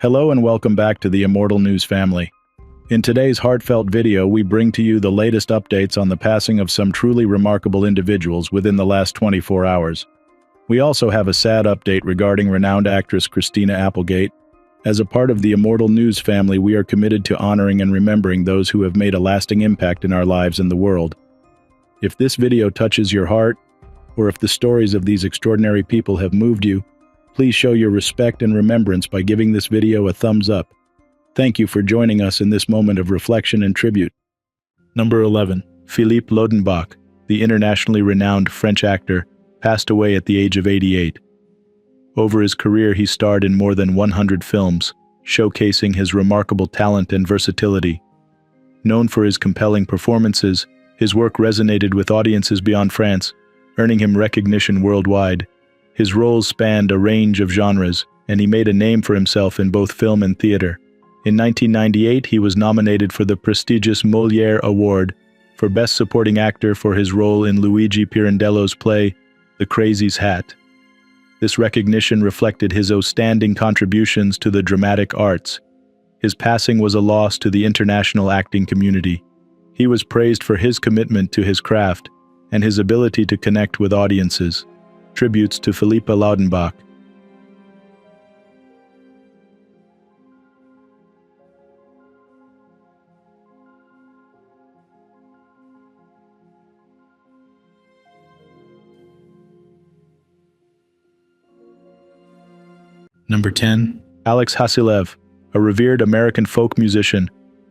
Hello and welcome back to the Immortal News family. In today's heartfelt video, we bring to you the latest updates on the passing of some truly remarkable individuals within the last 24 hours. We also have a sad update regarding renowned actress Christina Applegate. As a part of the Immortal News family, we are committed to honoring and remembering those who have made a lasting impact in our lives and the world. If this video touches your heart, or if the stories of these extraordinary people have moved you, please show your respect and remembrance by giving this video a thumbs up. Thank you for joining us in this moment of reflection and tribute. Number 11. Filipe Lenbach, the internationally renowned French actor, passed away at the age of 88. Over his career, he starred in more than 100 films, showcasing his remarkable talent and versatility. Known for his compelling performances, his work resonated with audiences beyond France, earning him recognition worldwide. His roles spanned a range of genres, and he made a name for himself in both film and theater. In 1998, he was nominated for the prestigious Molière Award for Best Supporting Actor for his role in Luigi Pirandello's play, The Crazy's Hat. This recognition reflected his outstanding contributions to the dramatic arts. His passing was a loss to the international acting community. He was praised for his commitment to his craft and his ability to connect with audiences. Tributes to Filipe Lenbach. Number 10. Alex Hassilev, a revered American folk musician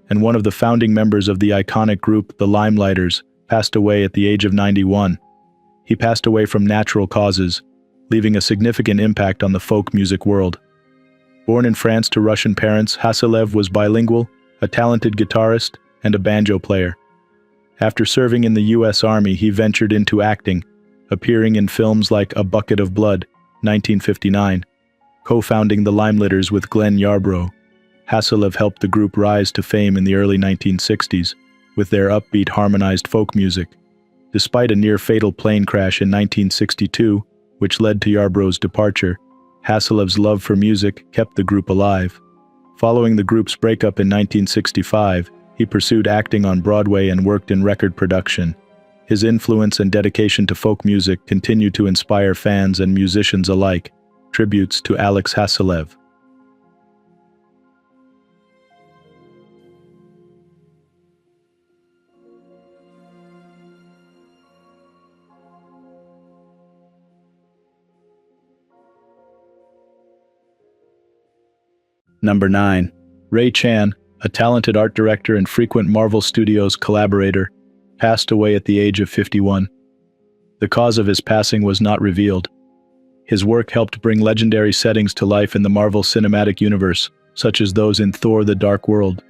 and one of the founding members of the iconic group The Limelighters, passed away at the age of 91. He passed away from natural causes, leaving a significant impact on the folk music world. Born in France to Russian parents, Hassilev was bilingual, a talented guitarist, and a banjo player. After serving in the U.S. Army, he ventured into acting, appearing in films like A Bucket of Blood, 1959, co-founding the Limelighters with Glenn Yarbrough. Hassilev helped the group rise to fame in the early 1960s with their upbeat harmonized folk music. Despite a near-fatal plane crash in 1962, which led to Yarbrough's departure, Hassilev's love for music kept the group alive. Following the group's breakup in 1965, he pursued acting on Broadway and worked in record production. His influence and dedication to folk music continue to inspire fans and musicians alike. Tributes to Alex Hassilev. Number 9. Ray Chan, a talented art director and frequent Marvel Studios collaborator, passed away at the age of 51. The cause of his passing was not revealed. His work helped bring legendary settings to life in the Marvel Cinematic Universe, such as those in Thor: The Dark World,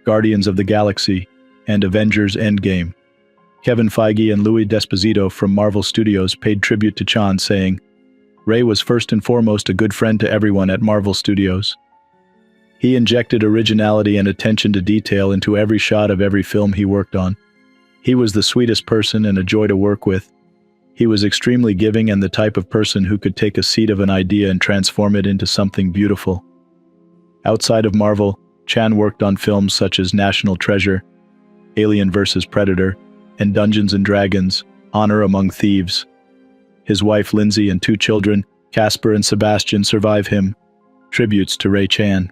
Guardians of the Galaxy, and Avengers: Endgame. Kevin Feige and Louis D'Esposito from Marvel Studios paid tribute to Chan, saying, "Ray was first and foremost a good friend to everyone at Marvel Studios. He injected originality and attention to detail into every shot of every film he worked on. He was the sweetest person and a joy to work with. He was extremely giving and the type of person who could take a seed of an idea and transform it into something beautiful." Outside of Marvel, Chan worked on films such as National Treasure, Alien vs. Predator, and Dungeons & Dragons: Honor Among Thieves. His wife Lindsay and 2 children, Casper and Sebastian, survive him. Tributes to Ray Chan.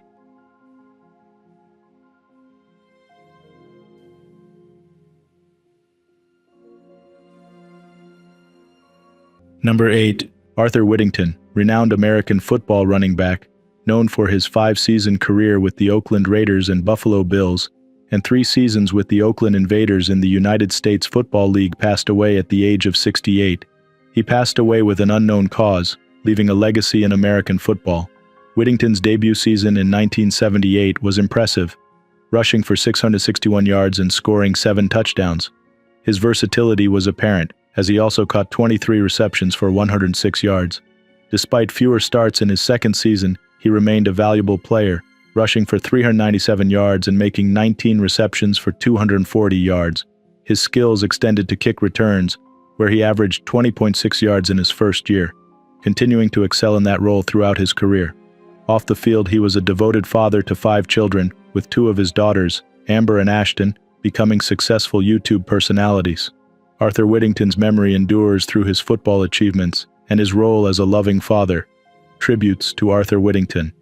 Number 8. Arthur Whittington, renowned American football running back, known for his 5-season career with the Oakland Raiders and Buffalo Bills, and 3 seasons with the Oakland Invaders in the United States Football League, passed away at the age of 68. He passed away with an unknown cause, leaving a legacy in American football. Whittington's debut season in 1978 was impressive, rushing for 661 yards and scoring 7 touchdowns. His versatility was apparent, as he also caught 23 receptions for 106 yards. Despite fewer starts in his second season, he remained a valuable player, rushing for 397 yards and making 19 receptions for 240 yards. His skills extended to kick returns, where he averaged 20.6 yards in his first year, continuing to excel in that role throughout his career. Off the field, he was a devoted father to 5 children, with 2 of his daughters, Amber and Ashton, becoming successful YouTube personalities. Arthur Whittington's memory endures through his football achievements and his role as a loving father. Tributes to Arthur Whittington.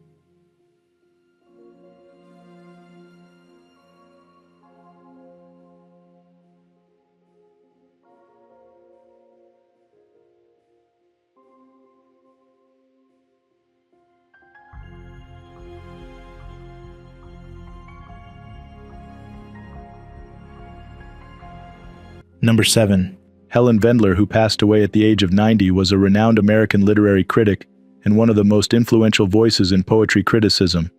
Number 7. Helen Vendler, who passed away at the age of 90, was a renowned American literary critic and one of the most influential voices in poetry criticism.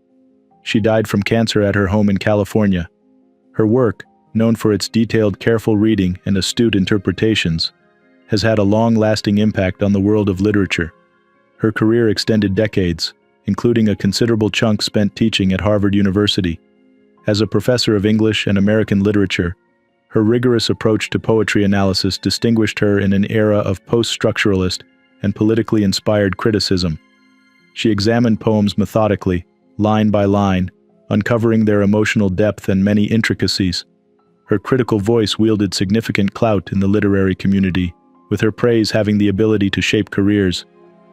She died from cancer at her home in California. Her work, known for its detailed, careful reading and astute interpretations, has had a long-lasting impact on the world of literature. Her career extended decades, including a considerable chunk spent teaching at Harvard University. As a professor of English and American literature, her rigorous approach to poetry analysis distinguished her in an era of post-structuralist and politically inspired criticism. She examined poems methodically, line by line, uncovering their emotional depth and many intricacies. Her critical voice wielded significant clout in the literary community, with her praise having the ability to shape careers.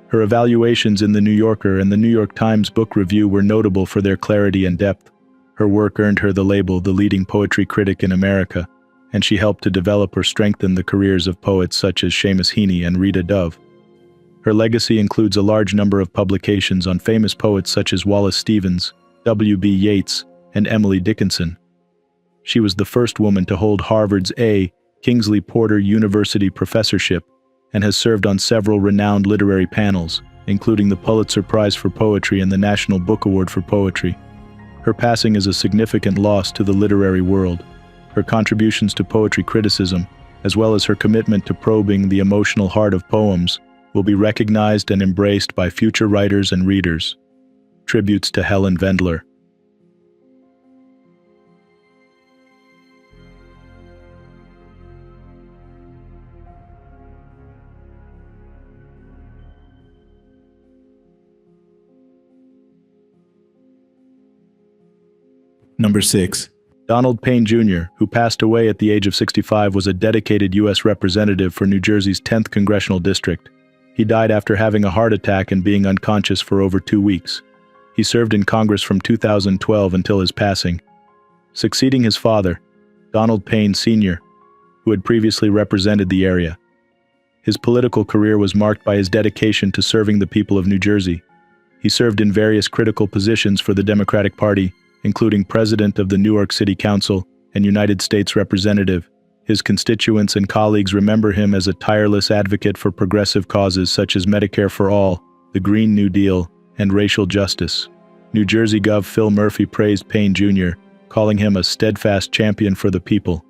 Her evaluations in The New Yorker and the New York Times Book Review were notable for their clarity and depth. Her work earned her the label the leading poetry critic in America, and she helped to develop or strengthen the careers of poets such as Seamus Heaney and Rita Dove. Her legacy includes a large number of publications on famous poets such as Wallace Stevens, W.B. Yeats, and Emily Dickinson. She was the first woman to hold Harvard's A. Kingsley Porter University professorship and has served on several renowned literary panels, including the Pulitzer Prize for Poetry and the National Book Award for Poetry. Her passing is a significant loss to the literary world. Her contributions to poetry criticism, as well as her commitment to probing the emotional heart of poems, will be recognized and embraced by future writers and readers. Tributes to Helen Vendler. Number 6. Donald Payne Jr., who passed away at the age of 65, was a dedicated U.S. representative for New Jersey's 10th Congressional District. He died after having a heart attack and being unconscious for over 2 weeks. He served in Congress from 2012 until his passing. Succeeding his father, Donald Payne Sr., who had previously represented the area. His political career was marked by his dedication to serving the people of New Jersey. He served in various critical positions for the Democratic Party, including President of the Newark City Council and United States Representative. His constituents and colleagues remember him as a tireless advocate for progressive causes such as Medicare for All, the Green New Deal, and racial justice. New Jersey Gov. Phil Murphy praised Payne Jr., calling him a steadfast champion for the people.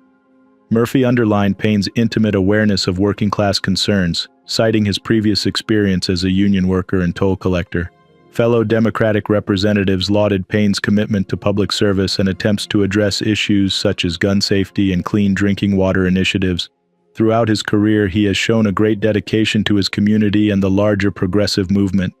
Murphy underlined Payne's intimate awareness of working-class concerns, citing his previous experience as a union worker and toll collector. Fellow Democratic representatives lauded Payne's commitment to public service and attempts to address issues such as gun safety and clean drinking water initiatives. Throughout his career, he has shown a great dedication to his community and the larger progressive movement.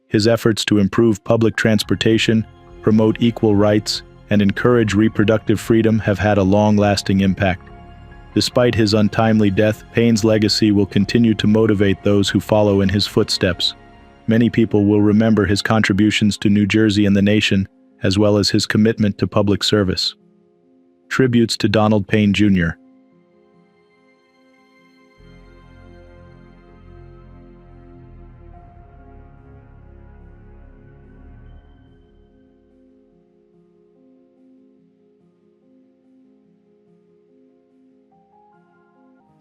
His efforts to improve public transportation, promote equal rights, and encourage reproductive freedom have had a long-lasting impact. Despite his untimely death, Payne's legacy will continue to motivate those who follow in his footsteps. Many people will remember his contributions to New Jersey and the nation, as well as his commitment to public service. Tributes to Donald Payne Jr.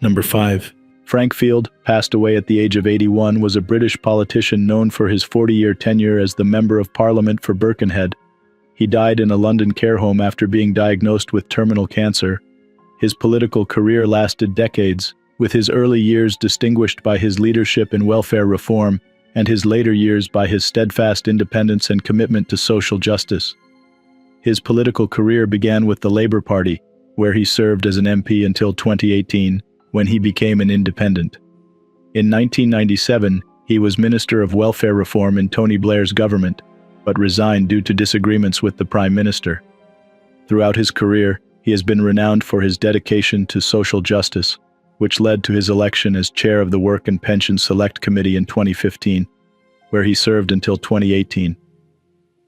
Number 5. Frank Field, passed away at the age of 81, was a British politician known for his 40-year tenure as the Member of Parliament for Birkenhead. He died in a London care home after being diagnosed with terminal cancer. His political career lasted decades, with his early years distinguished by his leadership in welfare reform, and his later years by his steadfast independence and commitment to social justice. His political career began with the Labour Party, where he served as an MP until 2018, when he became an independent. In 1997, he was Minister of Welfare Reform in Tony Blair's government, but resigned due to disagreements with the Prime Minister. Throughout his career, he has been renowned for his dedication to social justice, which led to his election as chair of the Work and Pension Select Committee in 2015, where he served until 2018.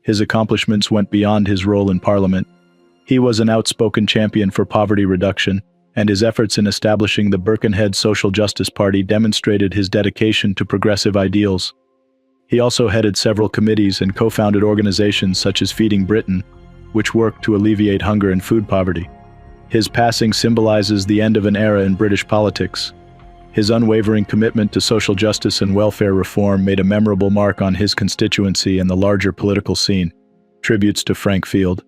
His accomplishments went beyond his role in Parliament. He was an outspoken champion for poverty reduction, and his efforts in establishing the Birkenhead Social Justice Party demonstrated his dedication to progressive ideals. He also headed several committees and co-founded organizations such as Feeding Britain, which worked to alleviate hunger and food poverty. His passing symbolizes the end of an era in British politics. His unwavering commitment to social justice and welfare reform made a memorable mark on his constituency and the larger political scene. Tributes to Frank Field.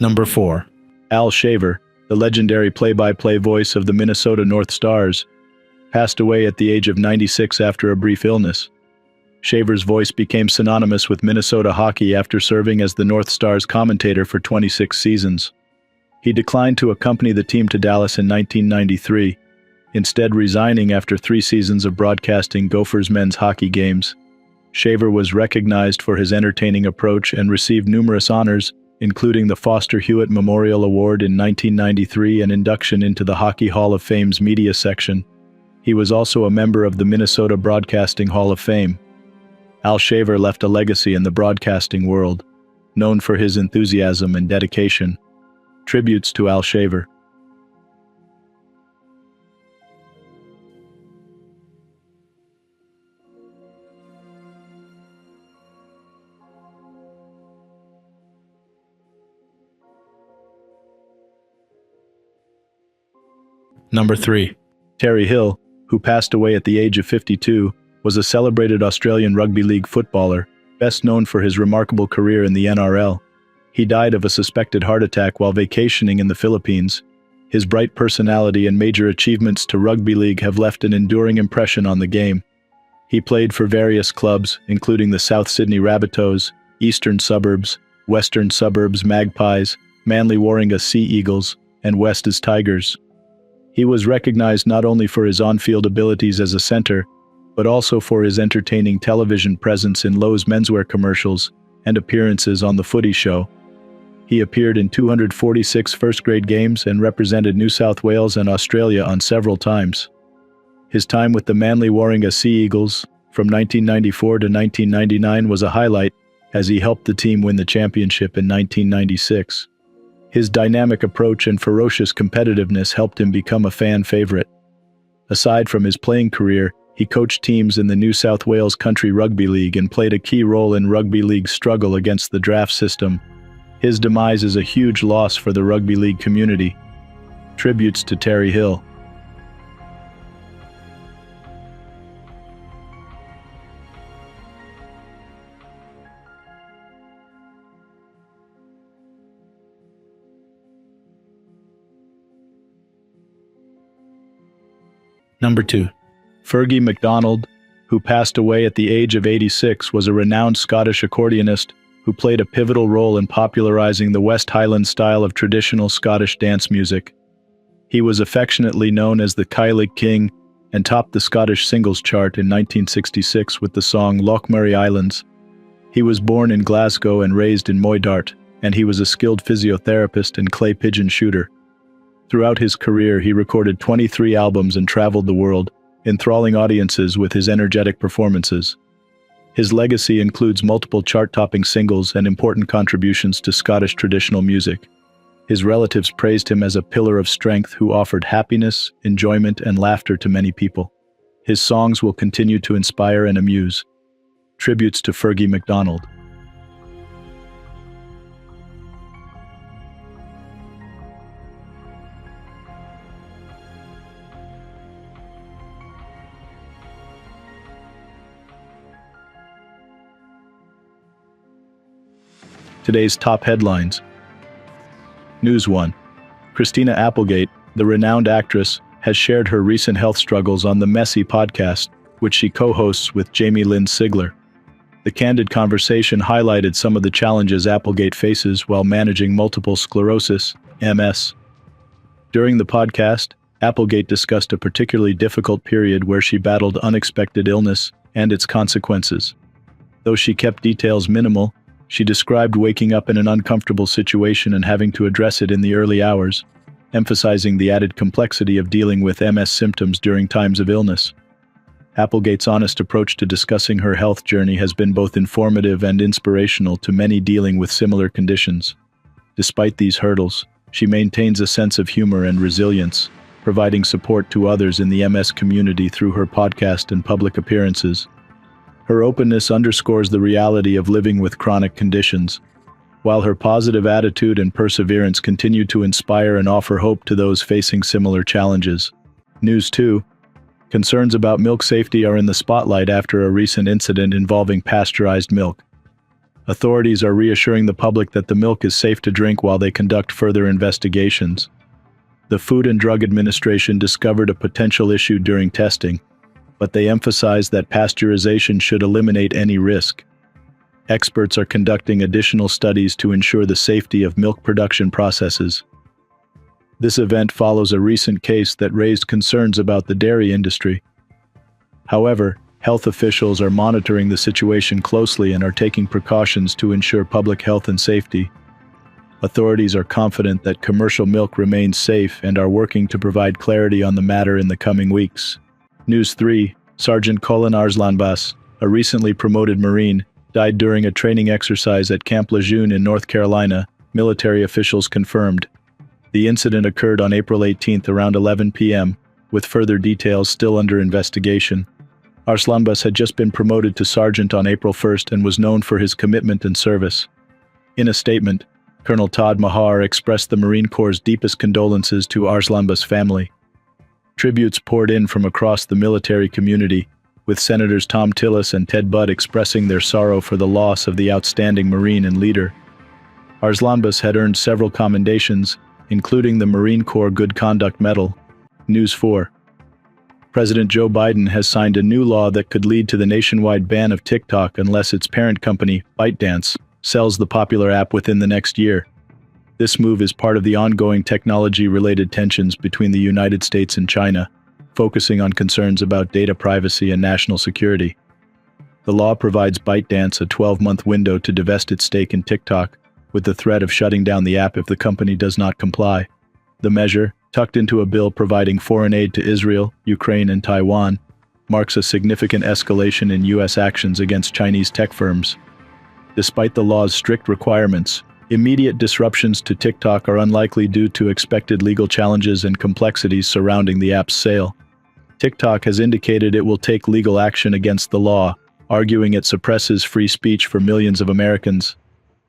Number 4. Al Shaver, the legendary play-by-play voice of the Minnesota North Stars, passed away at the age of 96 after a brief illness. Shaver's voice became synonymous with Minnesota hockey after serving as the North Stars commentator for 26 seasons. He declined to accompany the team to Dallas in 1993, instead resigning after 3 seasons of broadcasting Gophers men's hockey games. Shaver was recognized for his entertaining approach and received numerous honors, including the Foster Hewitt Memorial Award in 1993 and induction into the Hockey Hall of Fame's media section. He was also a member of the Minnesota Broadcasting Hall of Fame. Al Shaver left a legacy in the broadcasting world, known for his enthusiasm and dedication. Tributes to Al Shaver. Number 3. Terry Hill, who passed away at the age of 52, was a celebrated Australian rugby league footballer, best known for his remarkable career in the NRL. He died of a suspected heart attack while vacationing in the Philippines. His bright personality and major achievements to rugby league have left an enduring impression on the game. He played for various clubs, including the South Sydney Rabbitohs, Eastern Suburbs, Western Suburbs Magpies, Manly Warringah Sea Eagles, and Westies Tigers. He was recognized not only for his on-field abilities as a center, but also for his entertaining television presence in Lowe's menswear commercials and appearances on The Footy Show. He appeared in 246 first-grade games and represented New South Wales and Australia on several times. His time with the Manly Warringah Sea Eagles, from 1994 to 1999, was a highlight, as he helped the team win the championship in 1996. His dynamic approach and ferocious competitiveness helped him become a fan favorite. Aside from his playing career, he coached teams in the New South Wales Country Rugby League and played a key role in rugby league's struggle against the draft system. His demise is a huge loss for the rugby league community. Tributes to Terry Hill. Number 2. Fergie McDonald, who passed away at the age of 86, was a renowned Scottish accordionist who played a pivotal role in popularizing the West Highland style of traditional Scottish dance music. He was affectionately known as the Cailleach King and topped the Scottish singles chart in 1966 with the song Lochmurray Islands. He was born in Glasgow and raised in Moydart, and he was a skilled physiotherapist and clay pigeon shooter. Throughout his career, he recorded 23 albums and traveled the world, enthralling audiences with his energetic performances. His legacy includes multiple chart-topping singles and important contributions to Scottish traditional music. His relatives praised him as a pillar of strength who offered happiness, enjoyment, and laughter to many people. His songs will continue to inspire and amuse. Tributes to Fergie McDonald. Today's top headlines. News 1. Christina Applegate, the renowned actress, has shared her recent health struggles on the Messy podcast, which she co-hosts with Jamie Lynn Sigler. The candid conversation highlighted some of the challenges Applegate faces while managing multiple sclerosis, MS. During the podcast, Applegate discussed a particularly difficult period where she battled unexpected illness and its consequences. Though she kept details minimal, she described waking up in an uncomfortable situation and having to address it in the early hours, emphasizing the added complexity of dealing with MS symptoms during times of illness. Applegate's honest approach to discussing her health journey has been both informative and inspirational to many dealing with similar conditions. Despite these hurdles, she maintains a sense of humor and resilience, providing support to others in the MS community through her podcast and public appearances. Her openness underscores the reality of living with chronic conditions, while her positive attitude and perseverance continue to inspire and offer hope to those facing similar challenges. News 2. Concerns about milk safety are in the spotlight after a recent incident involving pasteurized milk. Authorities are reassuring the public that the milk is safe to drink while they conduct further investigations. The Food and Drug Administration discovered a potential issue during testing, but they emphasized that pasteurization should eliminate any risk. Experts are conducting additional studies to ensure the safety of milk production processes. This event follows a recent case that raised concerns about the dairy industry. However, health officials are monitoring the situation closely and are taking precautions to ensure public health and safety. Authorities are confident that commercial milk remains safe and are working to provide clarity on the matter in the coming weeks. News 3. Sergeant Colin Arslanbas, a recently promoted Marine, died during a training exercise at Camp Lejeune in North Carolina, military officials confirmed. The incident occurred on April 18 around 11 p.m., with further details still under investigation. Arslanbas had just been promoted to sergeant on April 1 and was known for his commitment and service. In a statement, Colonel Todd Mahar expressed the Marine Corps' deepest condolences to Arslanbas' family. Tributes poured in from across the military community, with Senators Tom Tillis and Ted Budd expressing their sorrow for the loss of the outstanding Marine and leader. Arslanbas had earned several commendations, including the Marine Corps Good Conduct Medal. News 4. President Joe Biden has signed a new law that could lead to the nationwide ban of TikTok unless its parent company, ByteDance, sells the popular app within the next year. This move is part of the ongoing technology-related tensions between the United States and China, focusing on concerns about data privacy and national security. The law provides ByteDance a 12-month window to divest its stake in TikTok, with the threat of shutting down the app if the company does not comply. The measure, tucked into a bill providing foreign aid to Israel, Ukraine, and Taiwan, marks a significant escalation in U.S. actions against Chinese tech firms. Despite the law's strict requirements, immediate disruptions to TikTok are unlikely due to expected legal challenges and complexities surrounding the app's sale. TikTok has indicated it will take legal action against the law, arguing it suppresses free speech for millions of Americans.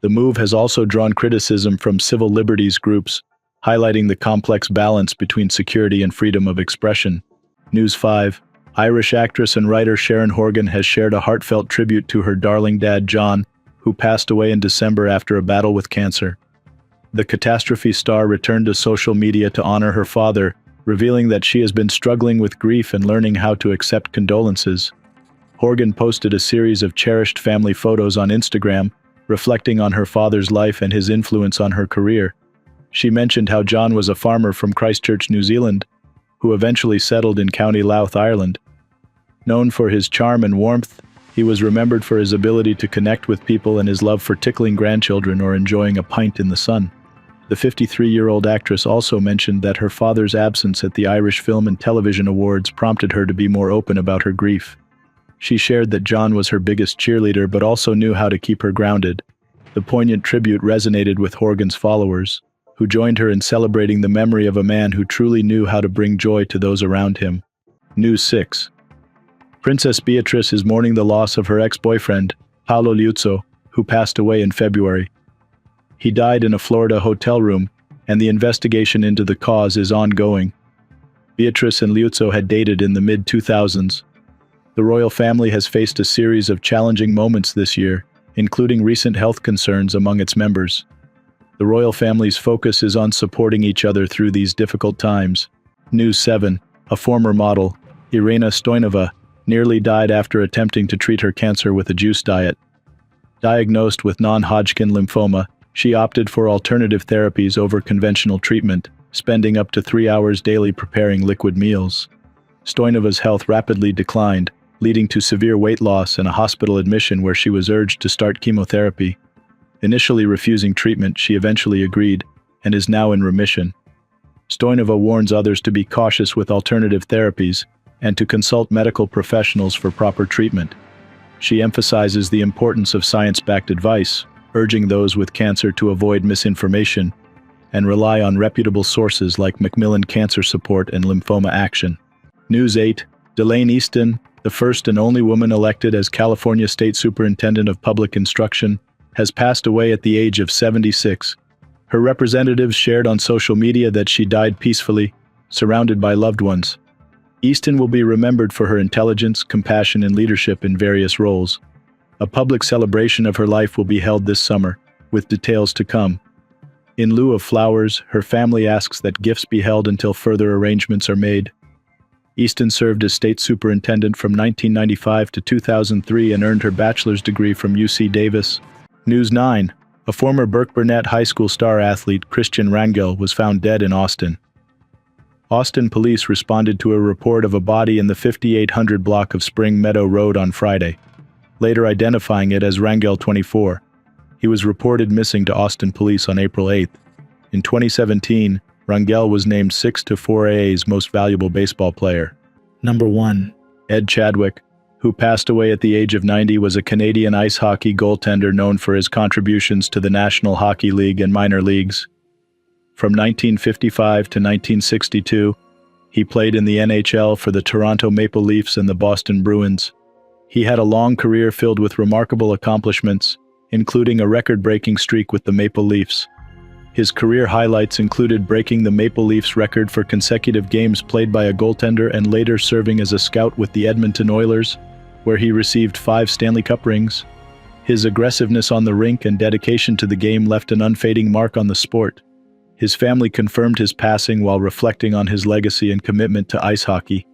The move has also drawn criticism from civil liberties groups, highlighting the complex balance between security and freedom of expression. News 5. Irish actress and writer Sharon Horgan has shared a heartfelt tribute to her darling dad John, who passed away in December after a battle with cancer. The catastrophe star returned to social media to honor her father, revealing that she has been struggling with grief and learning how to accept condolences. Horgan posted a series of cherished family photos on Instagram, reflecting on her father's life and his influence on her career. She mentioned how John was a farmer from Christchurch, New Zealand, who eventually settled in County Louth, Ireland. Known for his charm and warmth, he was remembered for his ability to connect with people and his love for tickling grandchildren or enjoying a pint in the sun. The 53-year-old actress also mentioned that her father's absence at the Irish Film and Television Awards prompted her to be more open about her grief. She shared that John was her biggest cheerleader but also knew how to keep her grounded. The poignant tribute resonated with Horgan's followers, who joined her in celebrating the memory of a man who truly knew how to bring joy to those around him. News 6. Princess Beatrice is mourning the loss of her ex-boyfriend, Paolo Liuzzo, who passed away in February. He died in a Florida hotel room, and the investigation into the cause is ongoing. Beatrice and Liuzzo had dated in the mid-2000s. The royal family has faced a series of challenging moments this year, including recent health concerns among its members. The royal family's focus is on supporting each other through these difficult times. News 7. A former model, Irina Stoyanova, nearly died after attempting to treat her cancer with a juice diet. Diagnosed with non-Hodgkin lymphoma, she opted for alternative therapies over conventional treatment, spending up to 3 hours daily preparing liquid meals. Stoynova's health rapidly declined, leading to severe weight loss and a hospital admission where she was urged to start chemotherapy. Initially refusing treatment, she eventually agreed, and is now in remission. Stoynova warns others to be cautious with alternative therapies and to consult medical professionals for proper treatment. She emphasizes the importance of science-backed advice, urging those with cancer to avoid misinformation and rely on reputable sources like Macmillan Cancer Support and Lymphoma Action. News 8. Delane Easton, the first and only woman elected as California State Superintendent of Public Instruction, has passed away at the age of 76. Her representatives shared on social media that she died peacefully, surrounded by loved ones. Easton will be remembered for her intelligence, compassion, and leadership in various roles. A public celebration of her life will be held this summer, with details to come. In lieu of flowers, her family asks that gifts be held until further arrangements are made. Easton served as state superintendent from 1995 to 2003 and earned her bachelor's degree from UC Davis. News 9. A former Burke-Burnett High School star athlete, Christian Rangel, was found dead in Austin. Austin police responded to a report of a body in the 5800 block of Spring Meadow Road on Friday, later identifying it as Rangel 24. He was reported missing to Austin police on April 8. In 2017, Rangel was named 6-4A's most valuable baseball player. Number 1. Ed Chadwick, who passed away at the age of 90, was a Canadian ice hockey goaltender known for his contributions to the National Hockey League and minor leagues. From 1955 to 1962, he played in the NHL for the Toronto Maple Leafs and the Boston Bruins. He had a long career filled with remarkable accomplishments, including a record-breaking streak with the Maple Leafs. His career highlights included breaking the Maple Leafs record for consecutive games played by a goaltender and later serving as a scout with the Edmonton Oilers, where he received 5 Stanley Cup rings. His aggressiveness on the rink and dedication to the game left an unfading mark on the sport. His family confirmed his passing while reflecting on his legacy and commitment to ice hockey.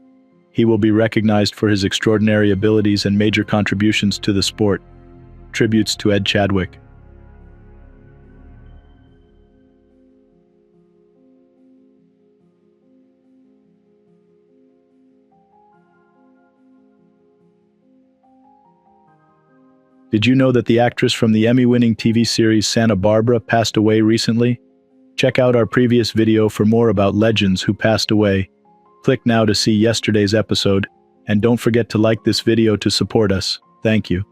He will be recognized for his extraordinary abilities and major contributions to the sport. Tributes to Ed Chadwick. Did you know that the actress from the Emmy-winning TV series Santa Barbara passed away recently? Check out our previous video for more about legends who passed away. Click now to see yesterday's episode, and don't forget to like this video to support us. Thank you.